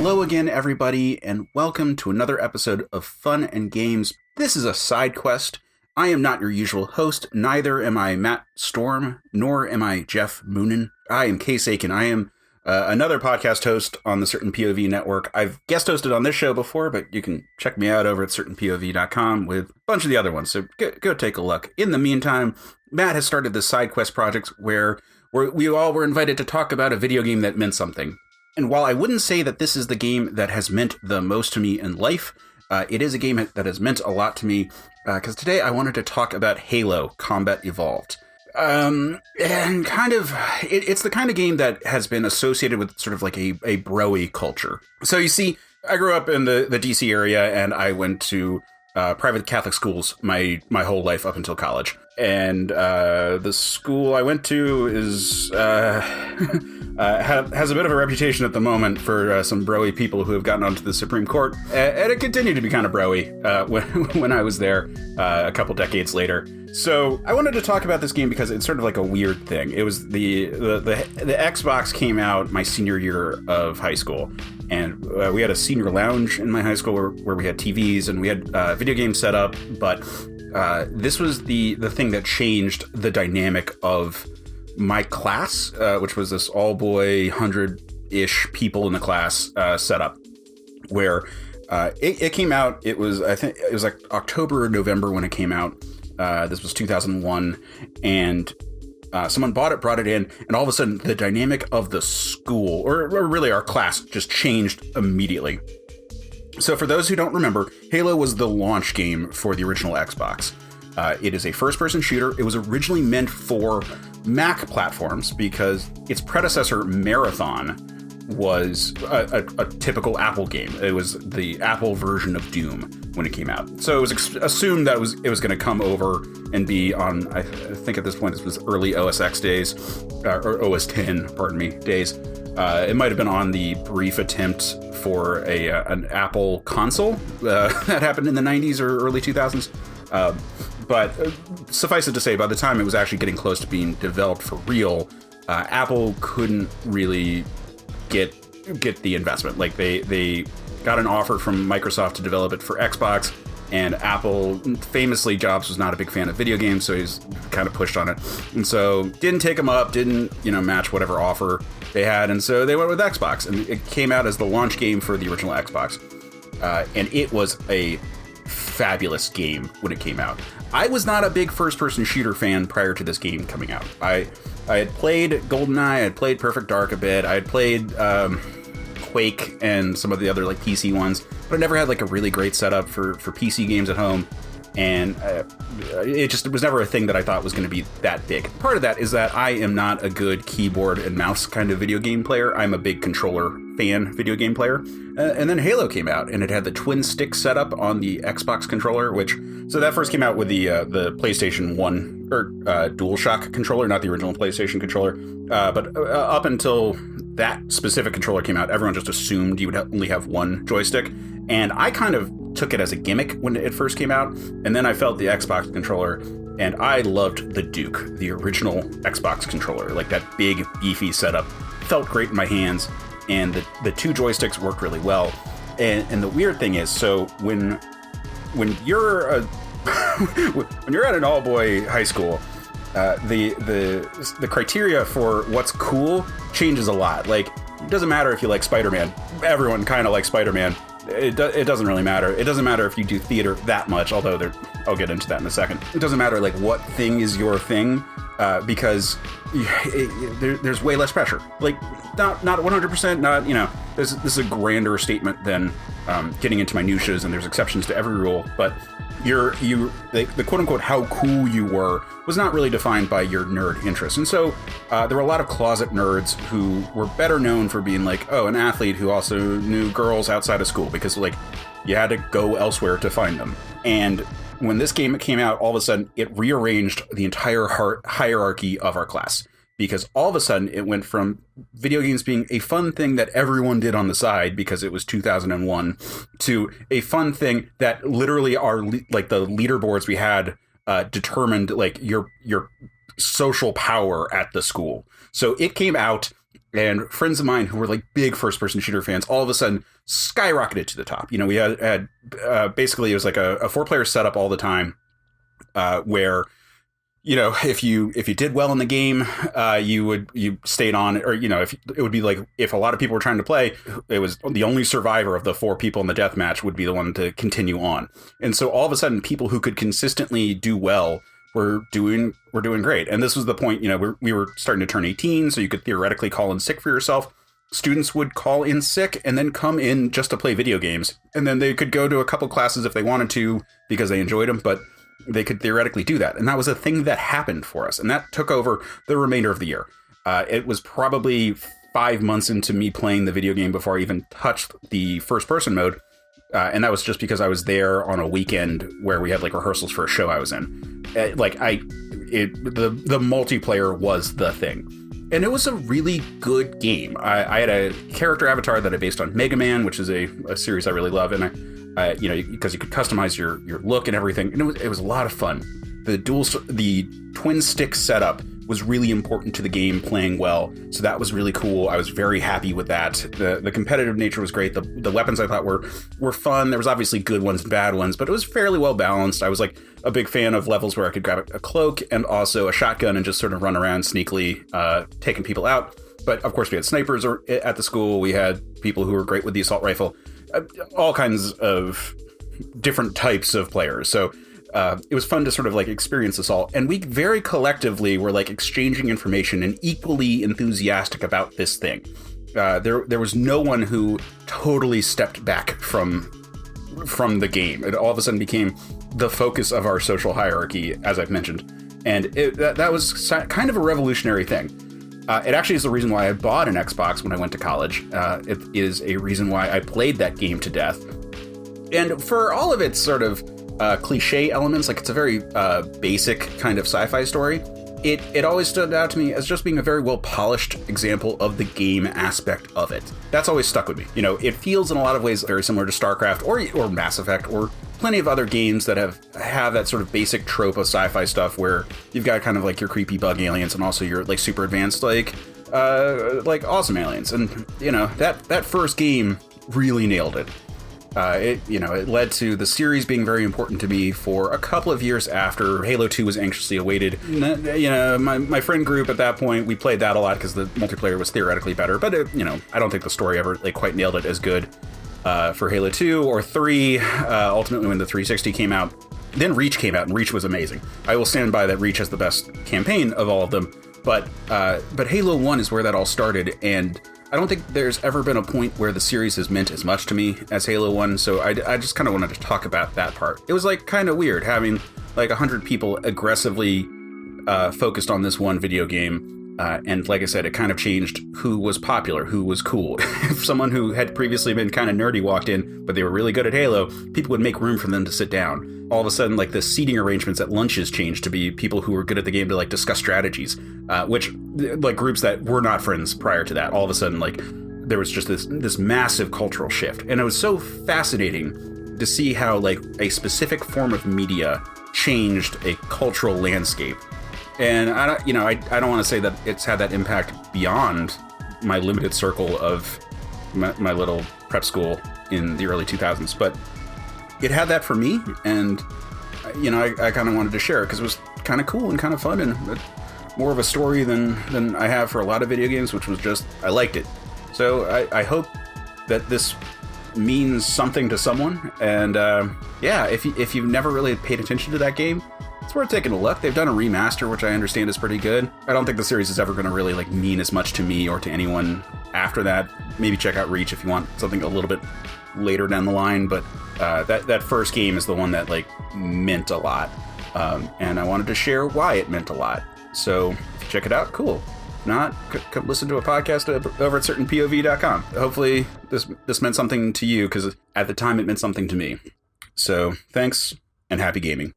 Hello again, everybody, and welcome to another episode of Fun and Games. This is a side quest. I am not your usual host. Neither am I Matt Storm, nor am I Jeff Moonen. I am Case Aiken. I am another podcast host on the Certain POV network. I've guest hosted on this show before, but you can check me out over at certainpov.com with a bunch of the other ones, so go take a look. In the meantime, Matt has started this side quest project where we all were invited to talk about a video game that meant something. And while I wouldn't say that this is the game that has meant the most to me in life, it is a game that has meant a lot to me, because today I wanted to talk about Halo Combat Evolved. And kind of, it's the kind of game that has been associated with sort of like a bro-y culture. So you see, I grew up in the DC area, and I went to private Catholic schools my whole life up until college. And the school I went to is has a bit of a reputation at the moment for some bro-y people who have gotten onto the Supreme Court, and it continued to be kind of bro-y when I was there a couple decades later. So I wanted to talk about this game because it's sort of like a weird thing. It was the Xbox came out my senior year of high school, and we had a senior lounge in my high school where we had TVs and we had video games set up, but this was the thing that changed the dynamic of my class, which was this all-boy 100-ish people in the class setup, where it came out. I think it was like October or November when it came out. This was 2001, and someone brought it in, and all of a sudden the dynamic of the school, or really our class, just changed immediately. So for those who don't remember, Halo was the launch game for the original Xbox. It is a first-person shooter. It was originally meant for Mac platforms because its predecessor, Marathon, was a typical Apple game. It was the Apple version of Doom when it came out. So it was assumed that it was going to come over and be on, I think at this point this was early OS X days, or OS X, pardon me, days. It might have been on the brief attempt for an Apple console that happened in the 90s or early 2000s. But suffice it to say, by the time it was actually getting close to being developed for real, Apple couldn't really get the investment. Like they got an offer from Microsoft to develop it for Xbox, and Apple, famously, Jobs was not a big fan of video games, so he's kind of pushed on it. And so didn't take them up, didn't match whatever offer they had, and so they went with Xbox, and it came out as the launch game for the original Xbox. And it was a fabulous game when it came out. I was not a big first-person shooter fan prior to this game coming out. I had played GoldenEye, I had played Perfect Dark a bit, I had played Quake and some of the other like PC ones, but I never had like a really great setup for PC games at home, and it was never a thing that I thought was going to be that big. Part of that is that I am not a good keyboard and mouse kind of video game player. I'm a big controller fan video game player. And then Halo came out, and it had the twin stick setup on the Xbox controller, so that first came out with the PlayStation 1 or DualShock controller, not the original PlayStation controller. But up until that specific controller came out, everyone just assumed you would only have one joystick. And I kind of took it as a gimmick when it first came out. And then I felt the Xbox controller, and I loved the Duke, the original Xbox controller. Like that big, beefy setup felt great in my hands. And the two joysticks worked really well. And the weird thing is, so when you're when you're at an all-boy high school, the criteria for what's cool changes a lot. Like, it doesn't matter if you like Spider-Man. Everyone kind of likes Spider-Man. It doesn't really matter. It doesn't matter if you do theater that much, although I'll get into that in a second. It doesn't matter like what thing is your thing, because there's way less pressure. Like, not 100%, not, this is a grander statement than getting into minutiae, and there's exceptions to every rule, but the quote-unquote how cool you were was not really defined by your nerd interests. And so there were a lot of closet nerds who were better known for being like, an athlete who also knew girls outside of school, because like you had to go elsewhere to find them. And when this game came out, all of a sudden it rearranged the entire hierarchy of our class, because all of a sudden it went from video games being a fun thing that everyone did on the side because it was 2001 to a fun thing that literally like the leaderboards we had determined like your social power at the school. So it came out And friends of mine who were like big first-person shooter fans all of a sudden skyrocketed to the top. You know, we had basically it was like a 4-player setup all the time, where, you know, if you did well in the game, you stayed on, or, you know, if it would be like if a lot of people were trying to play, it was the only survivor of the 4 people in the deathmatch would be the one to continue on. And so all of a sudden, people who could consistently do well were doing great. And this was the point, you know, we were starting to turn 18, so you could theoretically call in sick for yourself. Students would call in sick and then come in just to play video games. And then they could go to a couple classes if they wanted to because they enjoyed them, but they could theoretically do that. And that was a thing that happened for us. And that took over the remainder of the year. It was probably 5 months into me playing the video game before I even touched the first-person mode. And that was just because I was there on a weekend where we had like rehearsals for a show I was in. The multiplayer was the thing. And it was a really good game. I had a character avatar that I based on Mega Man, which is a series I really love. And you know, because you could customize your look and everything. And it was a lot of fun. The twin stick setup was really important to the game playing well. So that was really cool. I was very happy with that. The competitive nature was great. The weapons I thought were fun. There was obviously good ones and bad ones, but it was fairly well balanced. I was like a big fan of levels where I could grab a cloak and also a shotgun and just sort of run around sneakily, taking people out. But of course we had snipers at the school. We had people who were great with the assault rifle, all kinds of different types of players. So it was fun to sort of like experience this all. And we very collectively were like exchanging information and equally enthusiastic about this thing. There was no one who totally stepped back from the game. It all of a sudden became the focus of our social hierarchy, as I've mentioned. And that was kind of a revolutionary thing. It actually is the reason why I bought an Xbox when I went to college. It is a reason why I played that game to death. And for all of its sort of cliche elements, like it's a very basic kind of sci-fi story, it always stood out to me as just being a very well polished example of the game aspect of it. That's always stuck with me. You know, it feels in a lot of ways very similar to StarCraft or Mass Effect or plenty of other games that have that sort of basic trope of sci-fi stuff where you've got kind of like your creepy bug aliens and also your like super advanced like awesome aliens. And you know, that first game really nailed it. It led to the series being very important to me for a couple of years after Halo 2 was anxiously awaited. You know, my friend group at that point, we played that a lot because the multiplayer was theoretically better, but I don't think the story ever like quite nailed it as good for Halo 2 or 3. Ultimately, when the 360 came out, then Reach came out, and Reach was amazing. I will stand by that Reach has the best campaign of all of them, but Halo 1 is where that all started, and I don't think there's ever been a point where the series has meant as much to me as Halo 1, so I just kind of wanted to talk about that part. It was like kind of weird having like 100 people aggressively focused on this one video game. And like I said, it kind of changed who was popular, who was cool. If someone who had previously been kind of nerdy walked in, but they were really good at Halo, people would make room for them to sit down. All of a sudden, like the seating arrangements at lunches changed to be people who were good at the game to like discuss strategies, which like groups that were not friends prior to that. All of a sudden, like there was just this massive cultural shift. And it was so fascinating to see how like a specific form of media changed a cultural landscape. And I don't want to say that it's had that impact beyond my limited circle of my little prep school in the early 2000s, but it had that for me, and I kind of wanted to share it because it was kind of cool and kind of fun and more of a story than I have for a lot of video games, which was just I liked it. So I hope that this means something to someone, and if you've never really paid attention to that game, it's worth taking a look. They've done a remaster, which I understand is pretty good. I don't think the series is ever going to really like mean as much to me or to anyone after that. Maybe check out Reach if you want something a little bit later down the line, but that first game is the one that like meant a lot, and I wanted to share why it meant a lot. So if you check it out, cool. If not, come listen to a podcast over at certainpov.com. Hopefully this meant something to you, because at the time it meant something to me. So thanks and happy gaming.